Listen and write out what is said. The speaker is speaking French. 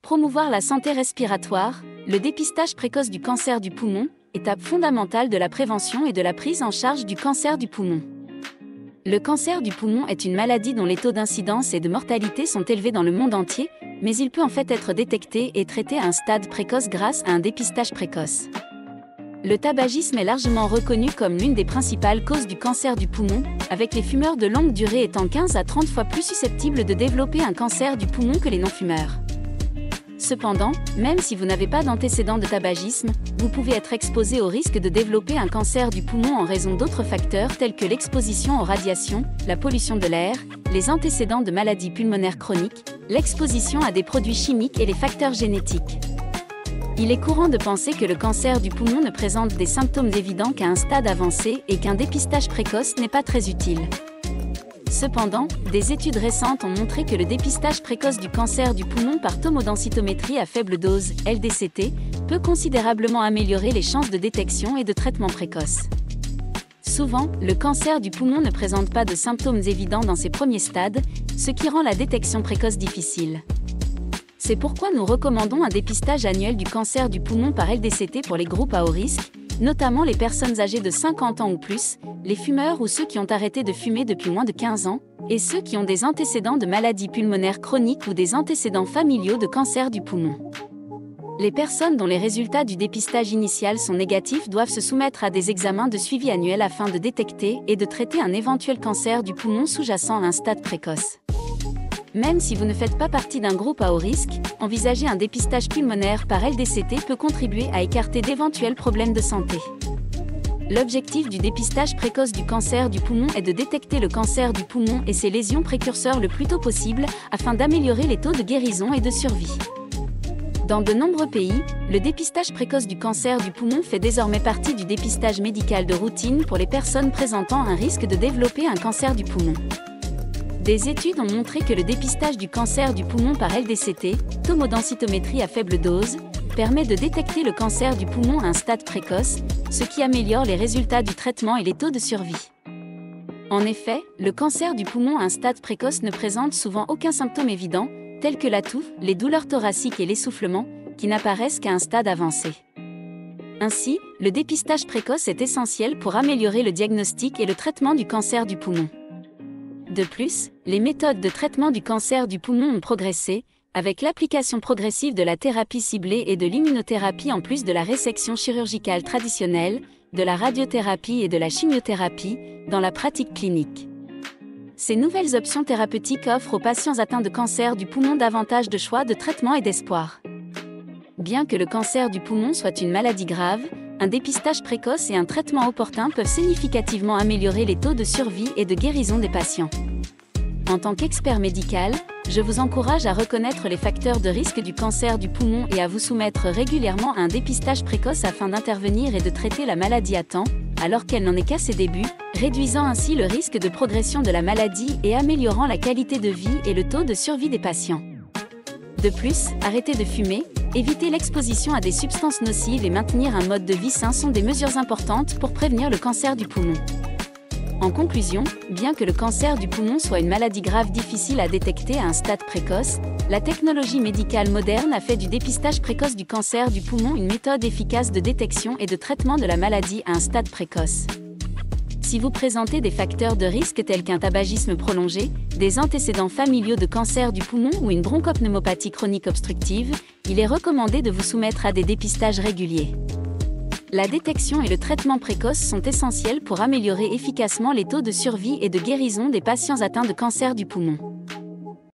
Promouvoir la santé respiratoire, le dépistage précoce du cancer du poumon, étape fondamentale de la prévention et de la prise en charge du cancer du poumon. Le cancer du poumon est une maladie dont les taux d'incidence et de mortalité sont élevés dans le monde entier, mais il peut en fait être détecté et traité à un stade précoce grâce à un dépistage précoce. Le tabagisme est largement reconnu comme l'une des principales causes du cancer du poumon, avec les fumeurs de longue durée étant 15 à 30 fois plus susceptibles de développer un cancer du poumon que les non-fumeurs. Cependant, même si vous n'avez pas d'antécédent de tabagisme, vous pouvez être exposé au risque de développer un cancer du poumon en raison d'autres facteurs tels que l'exposition aux radiations, la pollution de l'air, les antécédents de maladies pulmonaires chroniques, l'exposition à des produits chimiques et les facteurs génétiques. Il est courant de penser que le cancer du poumon ne présente des symptômes évidents qu'à un stade avancé et qu'un dépistage précoce n'est pas très utile. Cependant, des études récentes ont montré que le dépistage précoce du cancer du poumon par tomodensitométrie à faible dose, LDCT, peut considérablement améliorer les chances de détection et de traitement précoce. Souvent, le cancer du poumon ne présente pas de symptômes évidents dans ses premiers stades, ce qui rend la détection précoce difficile. C'est pourquoi nous recommandons un dépistage annuel du cancer du poumon par LDCT pour les groupes à haut risque, notamment les personnes âgées de 50 ans ou plus, les fumeurs ou ceux qui ont arrêté de fumer depuis moins de 15 ans, et ceux qui ont des antécédents de maladies pulmonaires chroniques ou des antécédents familiaux de cancer du poumon. Les personnes dont les résultats du dépistage initial sont négatifs doivent se soumettre à des examens de suivi annuels afin de détecter et de traiter un éventuel cancer du poumon sous-jacent à un stade précoce. Même si vous ne faites pas partie d'un groupe à haut risque, envisager un dépistage pulmonaire par LDCT peut contribuer à écarter d'éventuels problèmes de santé. L'objectif du dépistage précoce du cancer du poumon est de détecter le cancer du poumon et ses lésions précurseurs le plus tôt possible, afin d'améliorer les taux de guérison et de survie. Dans de nombreux pays, le dépistage précoce du cancer du poumon fait désormais partie du dépistage médical de routine pour les personnes présentant un risque de développer un cancer du poumon. Des études ont montré que le dépistage du cancer du poumon par LDCT, tomodensitométrie à faible dose, permet de détecter le cancer du poumon à un stade précoce, ce qui améliore les résultats du traitement et les taux de survie. En effet, le cancer du poumon à un stade précoce ne présente souvent aucun symptôme évident, tels que la toux, les douleurs thoraciques et l'essoufflement, qui n'apparaissent qu'à un stade avancé. Ainsi, le dépistage précoce est essentiel pour améliorer le diagnostic et le traitement du cancer du poumon. De plus, les méthodes de traitement du cancer du poumon ont progressé, avec l'application progressive de la thérapie ciblée et de l'immunothérapie en plus de la résection chirurgicale traditionnelle, de la radiothérapie et de la chimiothérapie, dans la pratique clinique. Ces nouvelles options thérapeutiques offrent aux patients atteints de cancer du poumon davantage de choix de traitement et d'espoir. Bien que le cancer du poumon soit une maladie grave, un dépistage précoce et un traitement opportun peuvent significativement améliorer les taux de survie et de guérison des patients. En tant qu'expert médical, je vous encourage à reconnaître les facteurs de risque du cancer du poumon et à vous soumettre régulièrement à un dépistage précoce afin d'intervenir et de traiter la maladie à temps, alors qu'elle n'en est qu'à ses débuts, réduisant ainsi le risque de progression de la maladie et améliorant la qualité de vie et le taux de survie des patients. De plus, arrêter de fumer, éviter l'exposition à des substances nocives et maintenir un mode de vie sain sont des mesures importantes pour prévenir le cancer du poumon. En conclusion, bien que le cancer du poumon soit une maladie grave difficile à détecter à un stade précoce, la technologie médicale moderne a fait du dépistage précoce du cancer du poumon une méthode efficace de détection et de traitement de la maladie à un stade précoce. Si vous présentez des facteurs de risque tels qu'un tabagisme prolongé, des antécédents familiaux de cancer du poumon ou une bronchopneumopathie chronique obstructive, il est recommandé de vous soumettre à des dépistages réguliers. La détection et le traitement précoce sont essentiels pour améliorer efficacement les taux de survie et de guérison des patients atteints de cancer du poumon.